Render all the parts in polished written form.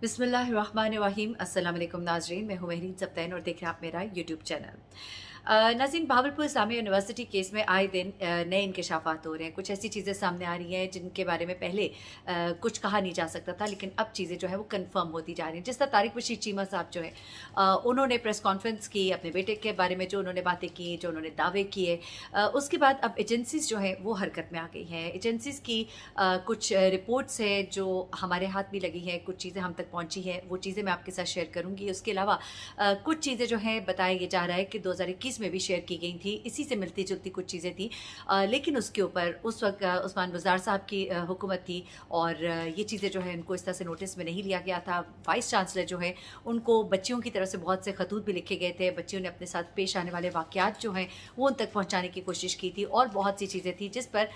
बिस्मिल्लाहिर्रहमानिर्रहीम। अस्सलाम वालेकुम नाज़रीन, मैं हूँ महरीन ज़ब्तैन और देख रहे हैं आप मेरा यूट्यूब चैनल। नाज़रीन, भावलपुर इस्लामिया यूनिवर्सिटी केस में आए दिन नए इंकशाफात हो रहे हैं। कुछ ऐसी चीज़ें सामने आ रही हैं जिनके बारे में पहले कुछ कहा नहीं जा सकता था, लेकिन अब चीज़ें जो है वो कन्फर्म होती जा रही हैं। जिस तरह तारिक बशीर चीमा साहब जो है उन्होंने प्रेस कॉन्फ्रेंस की, अपने बेटे के बारे में जो उन्होंने बातें की, जो उन्होंने दावे किए, उसके बाद अब एजेंसीज़ जो हैं वो हरकत में आ गई हैं। एजेंसीज़ की कुछ रिपोर्ट्स हैं जो हमारे हाथ भी लगी हैं, कुछ चीज़ें हम तक पहुँची हैं, वो चीज़ें मैं आपके साथ शेयर करूँगी। उसके अलावा कुछ चीज़ें जो हैं बताया ये जा रहा है कि 2021 में भी शेयर की गई थी, इसी से मिलती जुलती कुछ चीज़ें थी, लेकिन उसके ऊपर उस वक्त उस्मान बुज़दार साहब की हुकूमत थी और ये चीज़ें जो है उनको इस तरह से नोटिस में नहीं लिया गया था। वाइस चांसलर जो है उनको बच्चियों की तरफ से बहुत से खतूत भी लिखे गए थे, बच्चियों ने अपने साथ पेश आने वाले वाक़यात जो हैं वो उन तक पहुँचाने की कोशिश की थी और बहुत सी चीज़ें थी जिस पर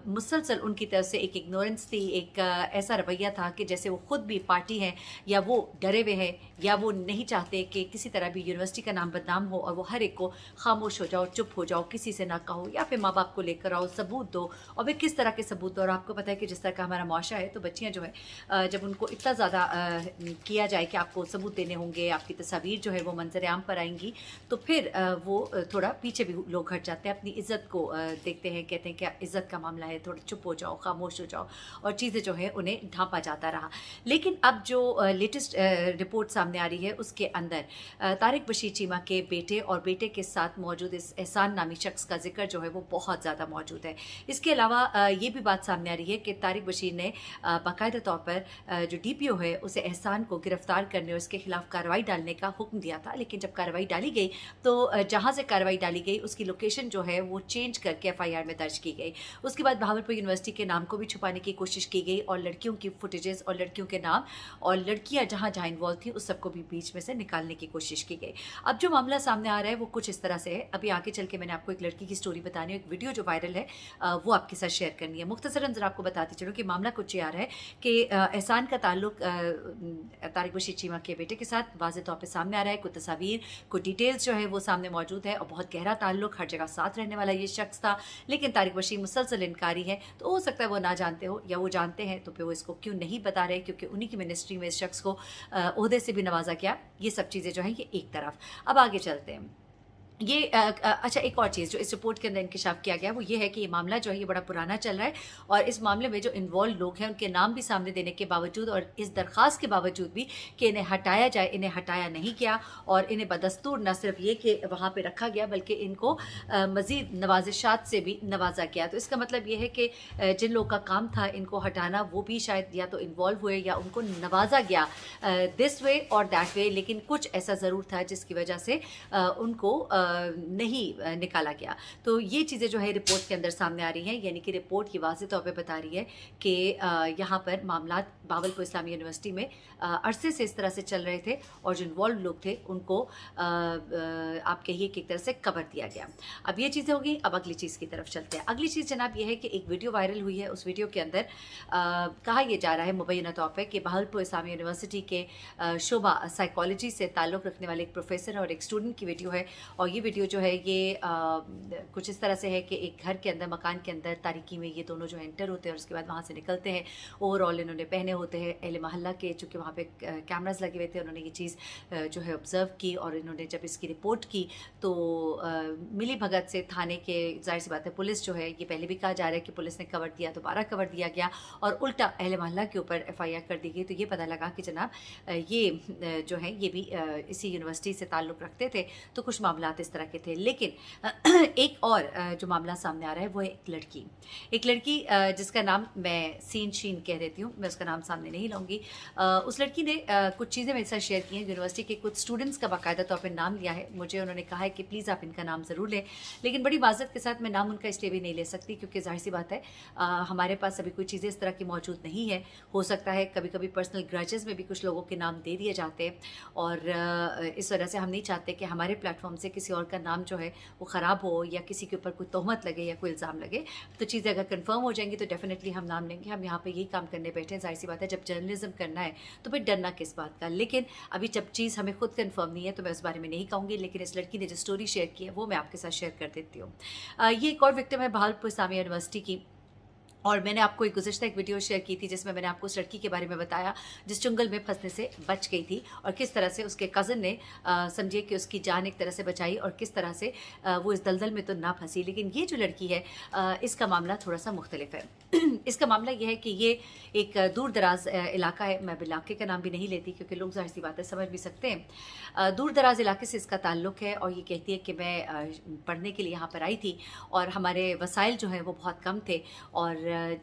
मुसलसल उनकी तरफ से एक इग्नोरेंस थी, एक ऐसा रवैया था कि जैसे वो खुद भी पार्टी हैं या वो डरे हुए हैं या वो नहीं चाहते कि किसी तरह भी यूनिवर्सिटी का नाम बदनाम हो और वो हर एक को खामोश हो जाओ, चुप हो जाओ, किसी से ना कहो या फिर माँ बाप को लेकर आओ, सबूत दो। और वे किस तरह के सबूत दो, और आपको पता है कि जिस तरह का हमारा मुआशरा है तो बच्चियाँ जो है जब उनको इतना ज़्यादा किया जाए कि आपको सबूत देने होंगे, आपकी तस्वीर जो है वो मंजर आम पर आएंगी, तो फिर वो थोड़ा पीछे भी लोग हट जाते हैं, अपनी इज़्ज़त को देखते हैं, कहते हैं कि इज़्ज़त का मामला है, थोड़ा चुप हो जाओ, खामोश हो जाओ, और चीज़ें जो है उन्हें ढांपा जाता रहा। लेकिन अब जो लेटेस्ट रिपोर्ट सामने आ रही है उसके अंदर तारिक बशीर चीमा के बेटे और बेटे के साथ मौजूद इस एहसान नामी शख्स का जिक्र जो है वो बहुत ज़्यादा मौजूद है। इसके अलावा ये भी बात सामने आ रही है कि तारिक बशीर ने बाकायदा तौर पर जो DPO है उसे एहसान को गिरफ्तार करने और उसके खिलाफ कार्रवाई डालने का हुक्म दिया था, लेकिन जब कार्रवाई डाली गई तो जहाँ से कार्रवाई डाली गई उसकी लोकेशन जो है वो चेंज करके FIR में दर्ज की गई। उसके बाद भावलपुर यूनिवर्सिटी के नाम को भी छुपाने की कोशिश की गई और लड़कियों की फुटेजेस और लड़कियों के नाम और लड़कियां जहां जहां इन्वॉल्व थी उस सबको भी बीच में से निकालने की कोशिश की गई। अब जो मामला सामने आ रहा है वो कुछ इस तरह से है। अभी आगे चल के मैंने आपको एक लड़की की स्टोरी बतानी है, एक वीडियो जो वायरल है वो आपके साथ शेयर करनी है। मुख्तसरन जरा आपको बताती चलो कि मामला कुछ ये आ रहा है कि एहसान का ताल्लुक तारिक बशीर चीमा के बेटे के साथ वाज़ेह तौर पर सामने आ रहा है। कुछ तस्वीर, कुछ डिटेल्स जो है वो सामने मौजूद है और बहुत गहरा ताल्लुक, हर जगह साथ रहने वाला ये शख्स था, लेकिन तारिक बशीर मुसलसल इनकारी है। तो हो सकता है वो ना जानते हो या वो जानते हैं तो फिर वो इसको क्यों नहीं बता रहे, क्योंकि उन्हीं की मिनिस्ट्री में इस शख्स को ओहदे से भी नवाजा गया। ये सब चीज़ें जो हैं ये एक तरफ। अब आगे चलते हैं। ये अच्छा, एक और चीज़ जो इस रिपोर्ट के अंदर इंकशाफ किया गया वो ये है कि ये मामला जो है ये बड़ा पुराना चल रहा है और इस मामले में जो इन्वॉल्व लोग हैं उनके नाम भी सामने देने के बावजूद और इस दरख्वास्त के बावजूद भी कि इन्हें हटाया जाए, इन्हें हटाया नहीं गया और इन्हें बदस्तूर न सिर्फ ये कि वहाँ पे रखा गया बल्कि इनको मज़ीद नवाजिशात से भी नवाजा गया। तो इसका मतलब ये है कि जिन लोगों का काम था इनको हटाना वो भी शायद या तो इन्वॉल्व हुए या उनको नवाजा गया दिस वे और दैट वे, लेकिन कुछ ऐसा ज़रूर था जिसकी वजह से उनको नहीं निकाला गया। तो ये चीज़ें जो है रिपोर्ट के अंदर सामने आ रही हैं, यानी कि रिपोर्ट ये वाज़ेह तौर पे बता रही है कि यहाँ पर मामला भावलपुर इस्लामी यूनिवर्सिटी में अरसे से इस तरह से चल रहे थे और जो इन्वॉल्व लोग थे उनको आप कहिए कि एक तरह से कवर दिया गया। अब ये चीज़ें होगी, अब अगली चीज़ की तरफ चलते हैं। अगली चीज़ जनाब ये है कि एक वीडियो वायरल हुई है, उस वीडियो के अंदर कहा यह जा रहा है मुबैना तौर पर कि भावलपुर इस्लामी यूनिवर्सिटी के शोबा साइकोलॉजी से ताल्लुक़ रखने वाले एक प्रोफेसर और एक स्टूडेंट की वीडियो है और ये वीडियो जो है ये कुछ इस तरह से है कि एक घर के अंदर, मकान के अंदर तारीकी में ये दोनों जो एंटर होते हैं और उसके बाद वहाँ से निकलते हैं। ओवरऑल इन्होंने पहने होते हैं अहले महल्ला के, चूँकि वहाँ पे कैमरास लगे हुए थे, उन्होंने ये चीज़ जो है ऑब्ज़र्व की और इन्होंने जब इसकी रिपोर्ट की तो मिली भगत से थाने के, जाहिर सी बात है पुलिस जो है, ये पहले भी कहा जा रहा है कि पुलिस ने कवर दिया, दोबारा कवर दिया गया और उल्टा अहले महल्ला के ऊपर FIR कर दी गई। तो ये पता लगा कि जनाब ये जो है ये भी इसी यूनिवर्सिटी से ताल्लुक़ रखते थे। तो कुछ मामला इस तरह के थे, लेकिन एक और जो मामला सामने आ रहा है वो है एक लड़की जिसका नाम मैं सीन शीन कह देती हूँ, मैं उसका नाम सामने नहीं लाऊंगी। उस लड़की ने कुछ चीज़ें मेरे साथ शेयर की हैं। यूनिवर्सिटी के कुछ स्टूडेंट्स का बाकायदा तौर पर नाम लिया है, मुझे उन्होंने कहा है कि प्लीज़ आप इनका नाम ज़रूर लें, लेकिन बड़ी माज़रत के साथ मैं नाम उनका इसलिए भी नहीं ले सकती क्योंकि जाहिर सी बात है हमारे पास अभी कोई चीज़ें इस तरह की मौजूद नहीं है। हो सकता है कभी कभी पर्सनल ग्रजेस में भी कुछ लोगों के नाम दे दिए जाते हैं और इस वजह से हम नहीं चाहते कि हमारे प्लेटफॉर्म से किसी और का नाम जो है वो ख़राब हो या किसी के ऊपर कोई तोहमत लगे या कोई इल्ज़ाम लगे। तो चीज़ें अगर कंफर्म हो जाएंगी तो डेफिनेटली हम नाम लेंगे। हम यहाँ पे यही काम करने बैठे हैं, जाहिर सी बात है जब जर्नलिज्म करना है तो फिर डरना किस बात का। लेकिन अभी जब चीज़ हमें खुद कंफर्म नहीं है तो मैं उस बारे में नहीं कहूँगी, लेकिन इस लड़की ने जो स्टोरी शेयर की है वो मैं आपके साथ शेयर कर देती हूँ। ये एक और विक्टिम है भावलपुर इस्लामिया यूनिवर्सिटी की और मैंने आपको एक वीडियो शेयर की थी जिसमें मैंने आपको उस लड़की के बारे में बताया जिस चुंगल में फंसने से बच गई थी, और किस तरह से उसके कज़न ने समझिए कि उसकी जान एक तरह से बचाई, और किस तरह से वो इस दलदल में तो ना फंसी। लेकिन ये जो लड़की है, इसका मामला थोड़ा सा मुख्तलिफ है। इसका मामला ये है कि ये एक दूर दराज इलाका है। मैं अब इलाके का नाम भी नहीं लेती क्योंकि लोग ज़ाहिर सी बात है समझ भी सकते हैं। दूर दराज इलाके से इसका ताल्लुक़ है, और ये कहती है कि मैं पढ़ने के लिए यहाँ पर आई थी और हमारे वसाइल जो हैं वो बहुत कम थे, और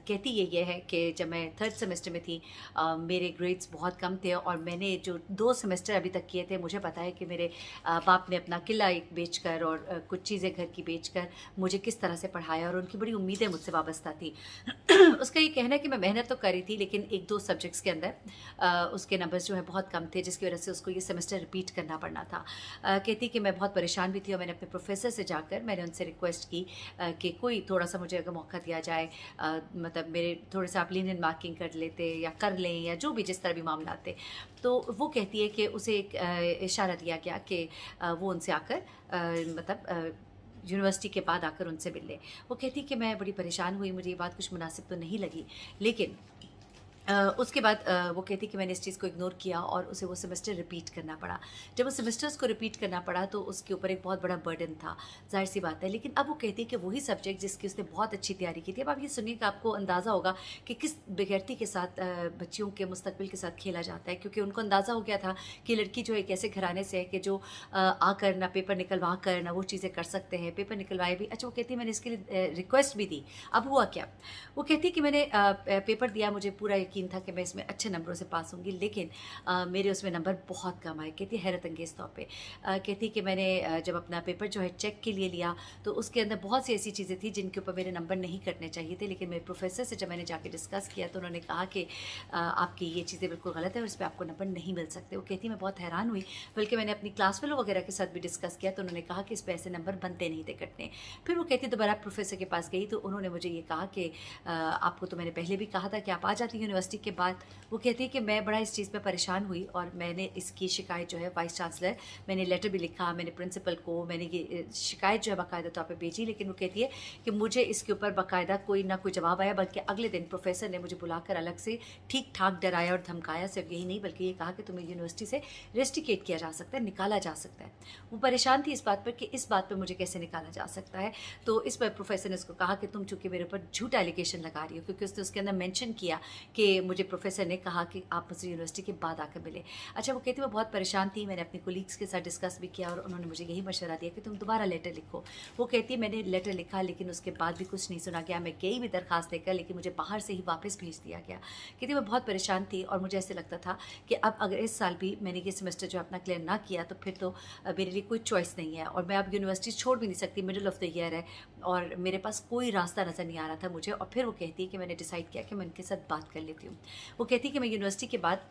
कहती ये है कि जब मैं 3rd सेमेस्टर में थी मेरे ग्रेड्स बहुत कम थे, और मैंने जो 2 सेमेस्टर अभी तक किए थे, मुझे पता है कि मेरे बाप ने अपना किला एक बेचकर और कुछ चीज़ें घर की बेचकर मुझे किस तरह से पढ़ाया, और उनकी बड़ी उम्मीदें मुझसे वाबस्ता थी। उसका ये कहना है कि मैं मेहनत तो करी थी लेकिन 1-2 सब्जेक्ट्स के अंदर उसके नंबर्स जो है बहुत कम थे, जिसकी वजह से उसको ये सेमेस्टर रिपीट करना पड़ना था। कहती कि मैं बहुत परेशान भी थी, और मैंने अपने प्रोफेसर से जाकर मैंने उनसे रिक्वेस्ट की कि कोई थोड़ा सा मुझे अगर मौका दिया जाए, मतलब मेरे थोड़े से आप लीनियन मार्किंग कर लेते या कर लें, या जो भी जिस तरह भी मामला आते। तो वो कहती है कि उसे एक इशारा दिया गया कि वो उनसे आकर मतलब यूनिवर्सिटी के बाद आकर उनसे मिल ले। वो कहती कि मैं बड़ी परेशान हुई, मुझे ये बात कुछ मुनासिब तो नहीं लगी, लेकिन उसके बाद वो कहती कि मैंने इस चीज़ को इग्नोर किया और उसे वो सेमेस्टर रिपीट करना पड़ा। जब वो सेमेस्टर्स को रिपीट करना पड़ा तो उसके ऊपर एक बहुत बड़ा बर्डन था, ज़ाहिर सी बात है। लेकिन अब वो कहती है कि वही सब्जेक्ट जिसकी उसने बहुत अच्छी तैयारी की थी। अब आप ये सुनिए कि आपको अंदाज़ा होगा कि किस बेगैरती के साथ बच्चियों के मुस्तकबिल के साथ खेला जाता है, क्योंकि उनको अंदाज़ा हो गया था कि लड़की जो एक ऐसे घराने से है कि जो आकर ना पेपर निकलवा कर ना वो चीज़ें कर सकते हैं, पेपर निकलवाए भी। अच्छा, वो कहती है मैंने इसके लिए रिक्वेस्ट भी दी। अब हुआ क्या, वो कहती है कि मैंने पेपर दिया, मुझे पूरा यकीन था कि मैं इसमें अच्छे नंबरों से पास होंगी, लेकिन मेरे उसमें नंबर बहुत कम आए। कहती है हैरत अंगेज़ तौर पे। कहती कि मैंने जब अपना पेपर जो है चेक के लिए लिया तो उसके अंदर बहुत सी ऐसी चीज़ें थी जिनके ऊपर मेरे नंबर नहीं कटने चाहिए थे, लेकिन मेरे प्रोफेसर से जब मैंने जाके डिस्कस किया तो उन्होंने कहा कि आपकी ये चीज़ें बिल्कुल गलत है और इस पर आपको नंबर नहीं मिल सकते। वो कहती मैं बहुत हैरान हुई, बल्कि मैंने अपनी क्लास फेलो वगैरह के साथ भी डिस्कस किया तो उन्होंने कहा कि इस पर ऐसे नंबर बनते नहीं थे कटने। फिर वो कहती दोबारा प्रोफेसर के पास गई तो उन्होंने मुझे ये कहा कि आपको तो मैंने पहले भी कहा था कि आप आ जाती यूनिवर्सिटी के बाद। वो कहती है कि मैं बड़ा इस चीज़ पे परेशान हुई और मैंने इसकी शिकायत जो है वाइस चांसलर, मैंने लेटर भी लिखा, मैंने प्रिंसिपल को मैंने ये शिकायत जो है बाकायदा तौर पे भेजी, लेकिन वो कहती है कि मुझे इसके ऊपर बाकायदा कोई ना कोई जवाब आया, बल्कि अगले दिन प्रोफेसर ने मुझे बुलाकर अलग से ठीक ठाक डराया और धमकाया। सिर्फ यही नहीं बल्कि ये कहा कि तुम्हें यूनिवर्सिटी से रेस्टिकेट किया जा सकता है, निकाला जा सकता है। वो परेशान थी इस बात पर कि इस बात पर मुझे कैसे निकाला जा सकता है। तो इस पर प्रोफेसर ने उसको कहा कि तुम चूँकि मेरे ऊपर झूठा एलिगेशन लगा रही हो, क्योंकि उसने उसके अंदर मेंशन किया कि मुझे प्रोफेसर ने कहा कि आप मुझसे यूनिवर्सिटी के बाद आकर मिले। अच्छा, वो कहती मैं बहुत परेशान थी, मैंने अपने कोलीग्स के साथ डिस्कस भी किया और उन्होंने मुझे यही मशवरा दिया कि तुम दोबारा लेटर लिखो। वो कहती है मैंने लेटर लिखा लेकिन उसके बाद भी कुछ नहीं सुना गया। मैं गई भी दरखास्त देकर, लेकिन मुझे बाहर से ही वापस भेज दिया गया। कहती मैं बहुत परेशान थी और मुझे ऐसे लगता था कि अब अगर इस साल भी मैंने ये सेमेस्टर जो अपना क्लियर ना किया तो फिर तो मेरे लिए कोई चॉइस नहीं है और मैं अब यूनिवर्सिटी छोड़ भी नहीं सकती, मिडिल ऑफ द ईयर है और मेरे पास कोई रास्ता नज़र नहीं आ रहा था मुझे। और फिर वो कहती है कि मैंने डिसाइड किया कि मैं उनके साथ बात कर लेती हूँ। वो कहती है कि मैं यूनिवर्सिटी के बाद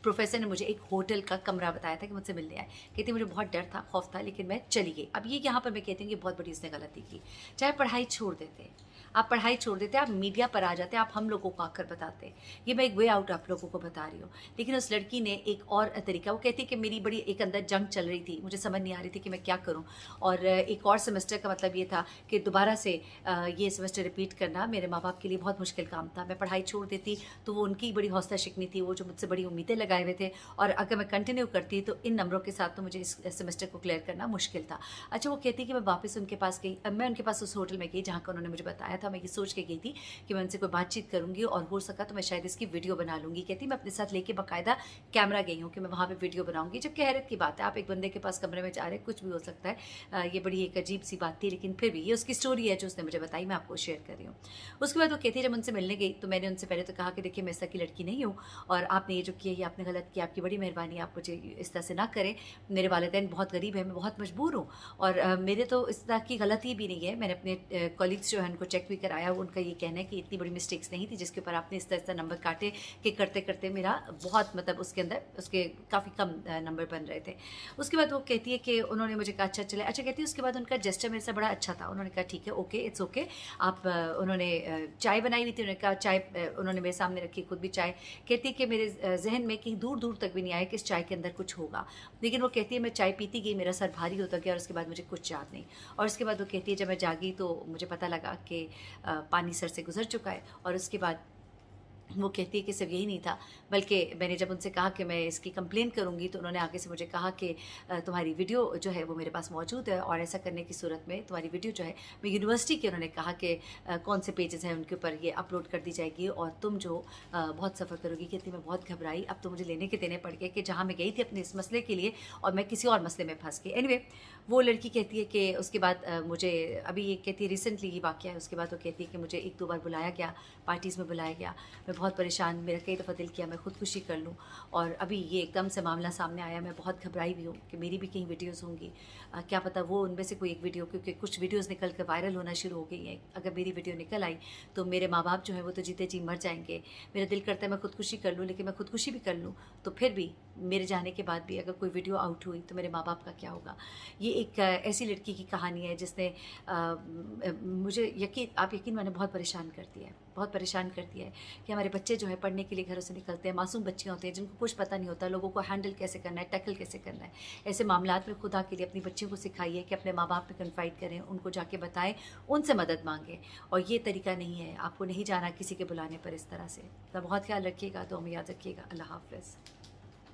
प्रोफेसर ने मुझे एक होटल का कमरा बताया था कि मुझसे मिलने आए। कहती मुझे बहुत डर था, खौफ था, लेकिन मैं चली गई। अब ये यहाँ पर मैं कहती हूँ कि बहुत बड़ी उसने गलती की। चाहे पढ़ाई छोड़ देते, आप पढ़ाई छोड़ देते, आप मीडिया पर आ जाते, आप हम लोगों को आकर बताते। ये मैं एक वे आउट आप लोगों को बता रही हूँ। लेकिन उस लड़की ने एक और तरीका, वो कहती है कि मेरी बड़ी एक अंदर जंग चल रही थी, मुझे समझ नहीं आ रही थी कि मैं क्या करूँ। और एक और सेमेस्टर का मतलब ये था कि दोबारा से ये सेमेस्टर रिपीट करना मेरे माँ बाप के लिए बहुत मुश्किल काम था। मैं पढ़ाई छोड़ देती तो वो उनकी बड़ी हौसला शिकनी थी, वो जो मुझसे बड़ी उम्मीदें लगाए हुए थे, और अगर मैं कंटिन्यू करती तो इन नंबरों के साथ तो मुझे इस सेमेस्टर को क्लियर करना मुश्किल था। अच्छा, वो कहती कि मैं वापस उनके पास गई, मैं उनके पास उस होटल में गई जहाँ का उन्होंने मुझे बताया था। मैं ये सोच के गई थी कि मैं उनसे कोई बातचीत करूंगी और हो सका तो मैं शायद इसकी वीडियो बना लूंगी। कहती मैं अपने साथ लेके बाकायदा कैमरा गई हूँ कि मैं वहाँ पे वीडियो बनाऊंगी। जबकि हैरत की बात है, आप एक बंदे के पास कमरे में जा रहे हैं, कुछ भी हो सकता है। ये बड़ी एक अजीब सी बात थी, लेकिन फिर भी ये उसकी स्टोरी है जो उसने मुझे बताई, मैं आपको शेयर कर रही हूँ। उसके बाद वो कहती जब उनसे मिलने गई तो मैंने उनसे पहले तो कहा कि देखिए मैं इस तरह की लड़की नहीं हूँ और आपने ये जो किया ये आपने गलत किया, आपकी बड़ी मेहरबानी, आप मुझे इस तरह से ना करें। मेरे वालिदैन बहुत गरीब है, मैं बहुत मजबूर हूँ और मेरे तो इस तरह की गलती भी नहीं है। मैंने अपने कॉलीग्स जो है उनको चेक भी कराया, उनका ये कहना है कि इतनी बड़ी मिस्टेक्स नहीं थी जिसके ऊपर आपने इस तरह से नंबर काटे कि करते करते मेरा बहुत मतलब उसके अंदर उसके काफ़ी कम नंबर बन रहे थे। उसके बाद वो कहती है कि उन्होंने मुझे कहा अच्छा चले। अच्छा, कहती है उसके बाद उनका जेस्चर मेरे से बड़ा अच्छा था। उन्होंने कहा ठीक है, ओके, इट्स ओके। आप उन्होंने चाय बनाई हुई थी, उन्होंने कहा चाय उन्होंने मेरे सामने रखी, खुद भी चाय। कहती है कि मेरे जहन में कहीं दूर दूर तक भी नहीं आया कि इस चाय के अंदर कुछ होगा। लेकिन वो कहती है मैं चाय पीती गई, मेरा सर भारी होता गया और उसके बाद मुझे कुछ याद नहीं। और उसके बाद वो कहती है जब मैं जागी तो मुझे पता लगा कि पानी सर से गुजर चुका है। और उसके बाद वो कहती है कि सिर्फ यही नहीं था, बल्कि मैंने जब उनसे कहा कि मैं इसकी कंप्लेन करूंगी तो उन्होंने आगे से मुझे कहा कि तुम्हारी वीडियो जो है वो मेरे पास मौजूद है, और ऐसा करने की सूरत में तुम्हारी वीडियो जो है मैं यूनिवर्सिटी के, उन्होंने कहा कि कौन से पेजेस हैं उनके ऊपर ये अपलोड कर दी जाएगी और तुम जो बहुत सफ़र करोगी। कहती मैं बहुत घबराई, अब तो मुझे लेने के देने पड़ गए कि जहाँ मैं गई थी अपने इस मसले के लिए और मैं किसी और मसले में फंस गई। एनीवे वो लड़की कहती है कि उसके बाद मुझे अभी ये कहती है रिसेंटली ये वाक़या है, उसके बाद वो कहती है कि मुझे 1-2 बार बुलाया गया, पार्टीज़ में बुलाया गया, मैं बहुत परेशान, मेरा कई दफ़ा दिल किया मैं ख़ुदकुशी कर लूँ। और अभी ये एकदम से मामला सामने आया, मैं बहुत घबराई भी हूँ कि मेरी भी कहीं वीडियोज़ होंगी, क्या पता वो उनमें से कोई एक वीडियो, क्योंकि कुछ वीडियोज़ निकल कर वायरल होना शुरू हो गई हैं, अगर मेरी वीडियो निकल आई तो मेरे माँ बाप जो हैं वो तो जीते जी मर जाएंगे। मेरा दिल करता है मैं ख़ुदकुशी कर लूँ, लेकिन मैं ख़ुदकुशी भी कर लूँ तो फिर भी मेरे जाने के बाद भी अगर कोई वीडियो आउट हुई तो मेरे माँ बाप का क्या होगा। ये एक ऐसी लड़की की कहानी है जिसने मुझे आप यकीन माने बहुत परेशान कर दिया है, बहुत परेशान कर दिया है कि हमारे बच्चे जो है पढ़ने के लिए घरों से निकलते हैं, मासूम बच्चे होते हैं जिनको कुछ पता नहीं होता, लोगों को हैंडल कैसे करना है, टैकल कैसे करना है। ऐसे मामलात में खुदा के लिए अपनी बच्चियों को सिखाइए कि अपने माँ बाप पे कन्फाइड करें, उनको जाके बताएं, उनसे मदद मांगें। और ये तरीका नहीं है, आपको नहीं जाना किसी के बुलाने पर इस तरह से। तो बहुत ख्याल रखिएगा, तो हमें याद रखिएगा। अल्लाह हाफ़िज़।